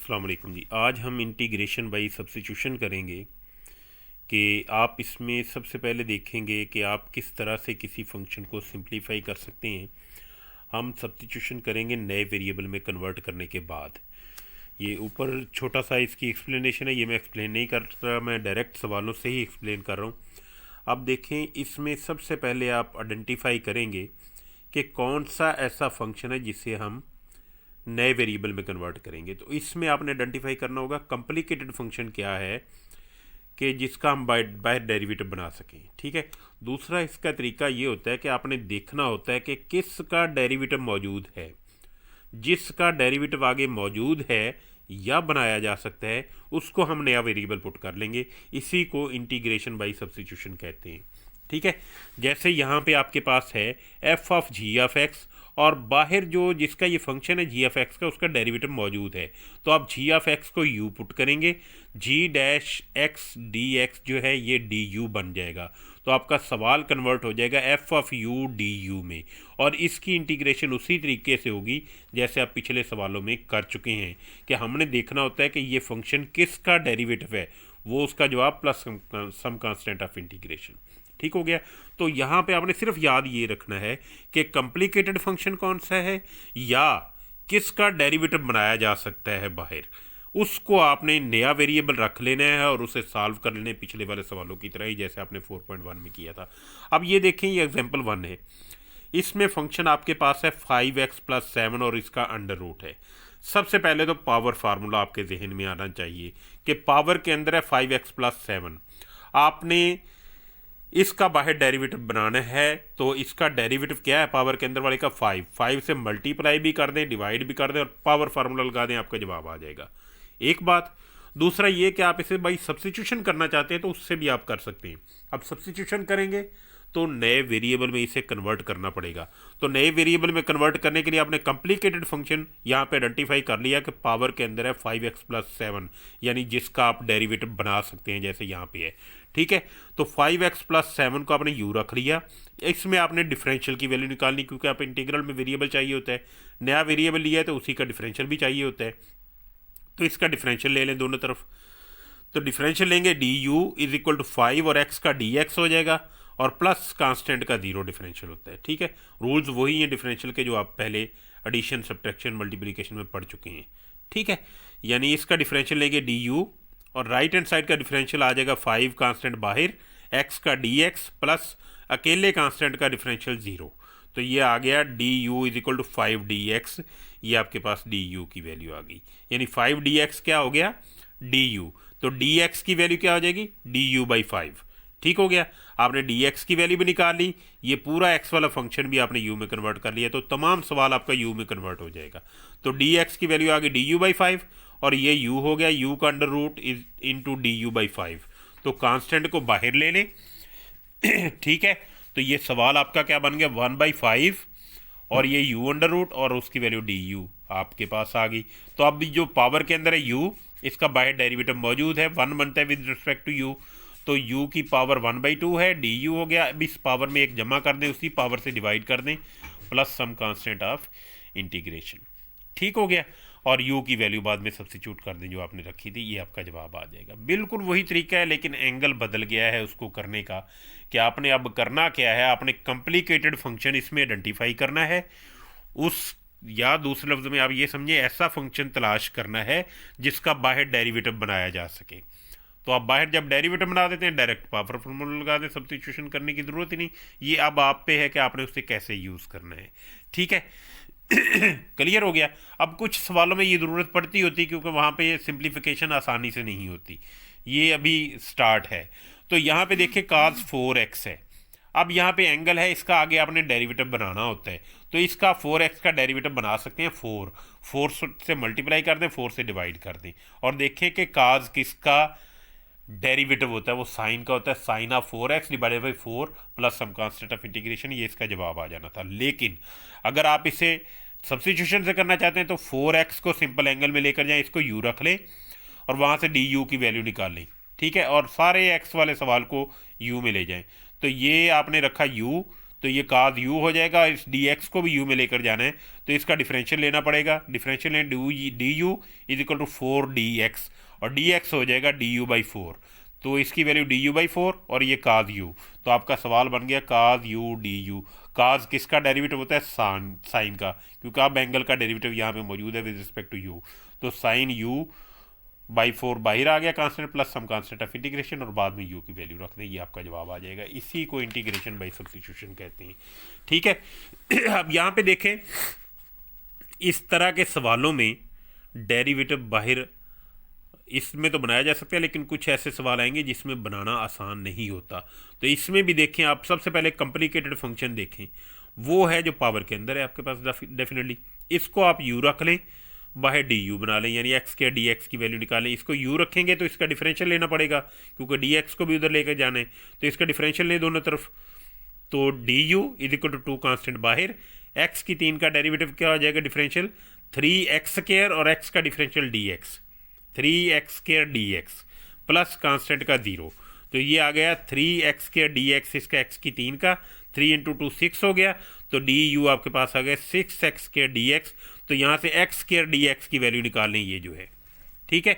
अस्सलाम वालेकुम जी। आज हम इंटीग्रेशन बाय सब्स्टिट्यूशन करेंगे कि आप इसमें सबसे पहले देखेंगे कि आप किस तरह से किसी फंक्शन को सिंप्लीफाई कर सकते हैं। हम सब्स्टिट्यूशन करेंगे नए वेरिएबल में कन्वर्ट करने के बाद। ये ऊपर छोटा सा इसकी एक्सप्लेनेशन है, ये मैं एक्सप्लेन नहीं कर रहा, मैं डायरेक्ट सवालों से ही एक्सप्लेन कर रहा हूँ। अब देखें, इसमें सबसे पहले आप आइडेंटिफाई करेंगे कि कौन सा ऐसा फंक्शन है जिसे हम नए वेरिएबल में कन्वर्ट करेंगे। तो इसमें आपने आइडेंटिफाई करना होगा कॉम्प्लिकेटेड फंक्शन क्या है कि जिसका हम बाय डेरिवेटिव बना सकें। ठीक है। दूसरा इसका तरीका ये होता है कि आपने देखना होता है कि किसका डेरिवेटिव मौजूद है। जिसका डेरिवेटिव आगे मौजूद है या बनाया जा सकता है उसको हम नया वेरिएबल पुट कर लेंगे। इसी को इंटीग्रेशन बाय सब्स्टिट्यूशन कहते हैं। ठीक है। जैसे यहाँ पे आपके पास है F of G of X और बाहर जो जिसका ये फंक्शन है जी ऑफ एक्स का, उसका डेरिवेटिव मौजूद है। तो आप जी ऑफ एक्स को यू पुट करेंगे, जी डैश एक्स डी एक्स जो है ये डी यू बन जाएगा। तो आपका सवाल कन्वर्ट हो जाएगा F of U D you में, और इसकी इंटीग्रेशन उसी तरीके से होगी जैसे आप पिछले सवालों में कर चुके हैं कि हमने देखना होता है कि ये फंक्शन किसका डेरिवेटिव है, वो उसका जवाब plus some constant of integration. ठीक हो गया। तो यहाँ पे आपने सिर्फ याद ये रखना है कि कॉम्प्लिकेटेड फंक्शन कौन सा है या किसका डेरिवेटिव बनाया जा सकता है बाहर, उसको आपने नया वेरिएबल रख लेना है और उसे सॉल्व कर लेना है पिछले वाले सवालों की तरह ही जैसे आपने 4.1 में किया था। अब ये देखें, ये एग्जाम्पल 1 है। इसमें फंक्शन आपके पास है 5x + 7 और इसका अंडर रूट है। सबसे पहले तो पावर फार्मूला आपके जहन में आना चाहिए कि पावर के अंदर है 5x + 7। आपने इसका बाहर डेरिवेटिव बनाना है, तो इसका डेरिवेटिव क्या है पावर के अंदर वाले का 5 से मल्टीप्लाई भी कर दें, डिवाइड भी कर दें और पावर फार्मूला लगा दें, आपका जवाब आ जाएगा। एक बात। दूसरा ये कि आप इसे बाई सब्स्टिट्यूशन करना चाहते हैं तो उससे भी आप कर सकते हैं। अब सब्स्टिट्यूशन करेंगे तो नए वेरिएबल में इसे कन्वर्ट करना पड़ेगा। तो नए वेरिएबल में कन्वर्ट करने के लिए आपने कॉम्प्लिकेटेड फंक्शन यहाँ पे आइडेंटिफाई कर लिया कि पावर के अंदर है 5x + 7, यानी जिसका आप डेरिवेटिव बना सकते हैं जैसे यहाँ पे है। ठीक है। तो 5x + 7 को आपने u रख लिया। इसमें आपने डिफरेंशियल की वैल्यू निकालनी, क्योंकि आप इंटीग्रल में वेरिएबल चाहिए होता है। नया वेरिएबल लिया है तो उसी का डिफरेंशियल भी चाहिए होता है। तो इसका डिफरेंशियल ले लें दोनों तरफ। तो डिफरेंशियल लेंगे D you is equal to 5 और x का डी एक्स हो जाएगा और प्लस कांस्टेंट का 0 डिफरेंशियल होता है। ठीक है। रूल्स वही हैं डिफरेंशियल के जो आप पहले एडिशन सब्ट्रैक्शन मल्टीप्लिकेशन में पढ़ चुके हैं। ठीक है। यानी इसका डिफरेंशियल लेंगे डी यू और राइट हैंड साइड का डिफरेंशियल आ जाएगा 5 कांस्टेंट बाहर, x का डी एक्स प्लस अकेले कांस्टेंट का डिफरेंशियल 0। तो ये आ गया D you is equal to 5 D X. ये आपके पास डी यू की वैल्यू आ गई, यानी 5 डी एक्स क्या हो गया डी यू। तो डी एक्स की वैल्यू क्या हो जाएगी डी यू बाई 5। ठीक हो गया। आपने डी एक्स की वैल्यू भी निकाल ली, ये पूरा एक्स वाला फंक्शन भी आपने यू में कन्वर्ट कर लिया, तो तमाम सवाल आपका यू में कन्वर्ट हो जाएगा। तो डी एक्स की वैल्यू आ गई डी यू बाई 5 और ये u हो गया, u का under root is into D U by 5। तो कांस्टेंट को बाहर ले लें। ठीक है। तो ये सवाल आपका क्या बन गया 1/5 और ये u अंडर रूट और उसकी वैल्यू डी यू आपके पास आ गई। तो अब जो पावर के अंदर है u, इसका बाहर डेरिवेटिव मौजूद है, 1 बनता है विद रिस्पेक्ट टू u। तो u की पावर 1/2 है, डी यू हो गया। अब इस पावर में एक जमा कर दें, उसी पावर से डिवाइड कर दें, plus some constant of integration. ठीक हो गया। और u की वैल्यू बाद में सब्स्टिट्यूट कर दें जो आपने रखी थी, ये आपका जवाब आ जाएगा। बिल्कुल वही तरीका है, लेकिन एंगल बदल गया है उसको करने का। कि आपने अब करना क्या है, आपने कॉम्प्लिकेटेड फंक्शन इसमें आइडेंटिफाई करना है उस, या दूसरे लफ्ज़ में आप ये समझिए ऐसा फंक्शन तलाश करना है जिसका बाहर डेरिवेटिव बनाया जा सके। तो आप बाहर जब डेरिवेटिव बना देते हैं डायरेक्ट पावर फॉर्मूला लगा दें, सब्स्टिट्यूशन करने की ज़रूरत ही नहीं। ये अब आप पे है कि आपने उसे कैसे यूज़ करना है। ठीक है। क्लियर हो गया। अब कुछ सवालों में ये ज़रूरत पड़ती होती क्योंकि वहाँ पे सिंप्लीफिकेशन आसानी से नहीं होती, ये अभी स्टार्ट है। तो यहाँ पे देखिए cos 4x है। अब यहाँ पे एंगल है, इसका आगे आपने डेरिवेटिव बनाना होता है। तो इसका 4x का डेरिवेटिव बना सकते हैं 4 से मल्टीप्लाई कर दें, 4 से डिवाइड कर दें और देखें कि cos किसका डेरिवेटिव होता है, वो साइन का होता है, sine of 4x divided by 4 plus some constant of integration. ये इसका जवाब आ जाना था। लेकिन अगर आप इसे सब्स्टिट्यूशन से करना चाहते हैं तो 4x को सिंपल एंगल में लेकर जाएं, इसको u रख लें और वहाँ से डी यू की वैल्यू निकाल लें। ठीक है। और सारे x वाले सवाल को u में ले जाएं। तो ये आपने रखा u, तो ये काज यू हो जाएगा। इस डी एक्स को भी यू में लेकर जाना है तो इसका डिफरेंशियल लेना पड़ेगा। डिफरेंशियल लें D you is equal to 4dx और डी एक्स हो जाएगा डी यू बाई 4, तो इसकी वैल्यू डी यू बाई 4 और ये काज यू। तो आपका सवाल बन गया काज यू डी यू। काज किसका डेरिवेटिव होता है? साइन का, क्योंकि आप एंगल का डेरिवेटिव यहाँ पे मौजूद है विद रिस्पेक्ट टू यू। तो साइन यू बाई 4 बाहर आ गया constant, plus some constant of integration और बाद में यू की वैल्यू रख दें, ये आपका जवाब आ जाएगा। इसी को इंटीग्रेशन बाई सब्स्टिट्यूशन कहते हैं। ठीक है, अब यहाँ पे देखें, इस तरह के सवालों में डेरिवेटिव बाहर इसमें तो बनाया जा सकता है, लेकिन कुछ ऐसे सवाल आएंगे जिसमें बनाना आसान नहीं होता। तो इसमें भी देखें आप, सबसे पहले कॉम्प्लिकेटेड फंक्शन देखें, वो है जो पावर के अंदर है आपके पास डेफिनेटली। इसको आप यू रख लें, बाहर डी यू बना लें, यानी एक्स के डी एक्स की वैल्यू निकालें। इसको यू रखेंगे तो इसका डिफरेंशियल लेना पड़ेगा, क्योंकि डी एक्स को भी उधर लेकर जाना है, तो इसका डिफरेंशियल लें दोनों तरफ। तो d you is equal to 2 constant बाहर, एक्स की 3 का डेरिवेटिव क्या हो जाएगा डिफरेंशियल 3x² और एक्स का differential D x 3x² dx plus constant का 0। तो ये आ गया 3x² dx, इसका x की 3 का 3 इंटू 2 6 हो गया। तो डी यू आपके पास आ गया 6x² dx। तो यहाँ से x² dx की वैल्यू निकाल लें, ये जो है, ठीक है।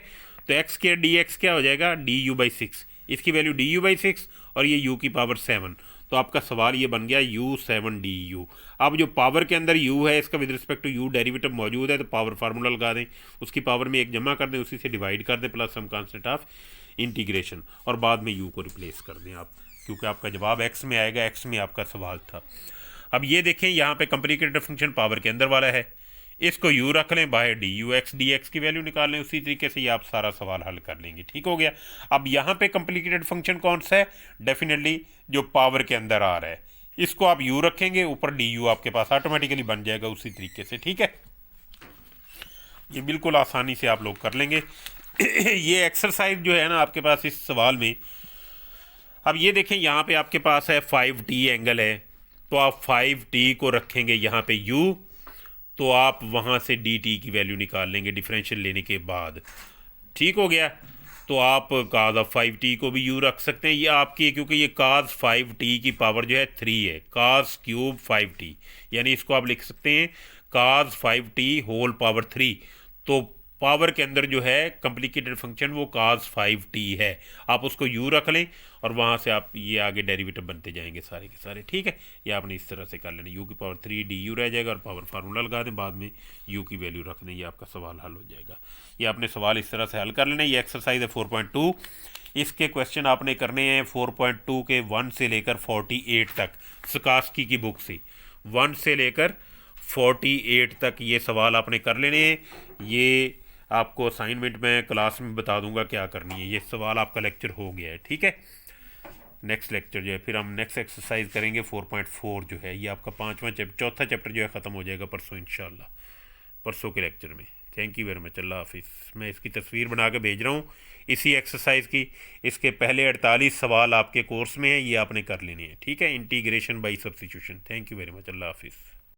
तो x² dx क्या हो जाएगा डी यू बाई 6, इसकी वैल्यू डी यू बाई 6 और ये u की पावर 7। तो आपका सवाल ये बन गया u7du। अब जो पावर के अंदर u है, इसका with respect to u derivative मौजूद है, तो पावर फार्मूला लगा दें, उसकी पावर में एक जमा कर दें, उसी से डिवाइड कर दें, plus some constant of integration और बाद में u को रिप्लेस कर दें आप, क्योंकि आपका जवाब x में आएगा, x में आपका सवाल था। अब ये देखें, यहाँ पे कॉम्प्लिकेटेड फंक्शन पावर के अंदर वाला है, इसको u रख लें, बाहर D you x D X की वैल्यू निकाल लें, उसी तरीके से ये आप सारा सवाल हल कर लेंगे। ठीक हो गया। अब यहाँ पे कॉम्प्लिकेटेड फंक्शन कौन सा है? डेफिनेटली जो पावर के अंदर आ रहा है, इसको आप u रखेंगे, ऊपर डी यू आपके पास ऑटोमेटिकली बन जाएगा उसी तरीके से। ठीक है, ये बिल्कुल आसानी से आप लोग कर लेंगे। ये एक्सरसाइज जो है ना आपके पास इस सवाल में, अब ये देखें, यहाँ पे आपके पास है 5t एंगल है, तो आप 5t को रखेंगे यहाँ पे u, तो आप वहाँ से dt की वैल्यू निकाल लेंगे डिफरेंशियल लेने के बाद। ठीक हो गया। तो आप काज ऑफ 5t को भी u रख सकते हैं, ये आपकी, क्योंकि ये काज 5t की पावर जो है 3 है, काज क्यूब 5t, यानी इसको आप लिख सकते हैं काज 5t होल पावर 3। तो पावर के अंदर जो है कॉम्प्लिकेटेड फंक्शन वो काज 5t है, आप उसको u रख लें और वहाँ से आप ये आगे डेरिवेटिव बनते जाएंगे सारे के सारे। ठीक है, ये आपने इस तरह से कर लेना, u की पावर 3 du रह जाएगा और पावर फार्मूला लगा दें, बाद में u की वैल्यू रख दें, ये आपका सवाल हल हो जाएगा। ये आपने सवाल इस तरह से हल कर लेना। ये एक्सरसाइज है 4.2, इसके क्वेश्चन आपने करने हैं 4.2 के 1 से लेकर 48 तक, स्कास्की की बुक से 1 से लेकर 48 तक ये सवाल आपने कर लेने हैं। ये आपको असाइनमेंट में क्लास में बता दूंगा क्या करनी है। ये सवाल आपका लेक्चर हो गया है। ठीक है, नेक्स्ट लेक्चर जो है, फिर हम नेक्स्ट एक्सरसाइज करेंगे 4.4 जो है, ये आपका चौथा चैप्टर जो है ख़त्म हो जाएगा परसों इंशाल्लाह, परसों के लेक्चर में। थैंक यू वेरी मच, अल्लाह हाफिज़। मैं इसकी तस्वीर बना के भेज रहा हूँ इसी एक्सरसाइज की। इसके पहले 48 सवाल आपके कोर्स में हैं, ये आपने कर लेने हैं। ठीक है, integration by substitution. Thank you very much, अल्लाह हाफिज़।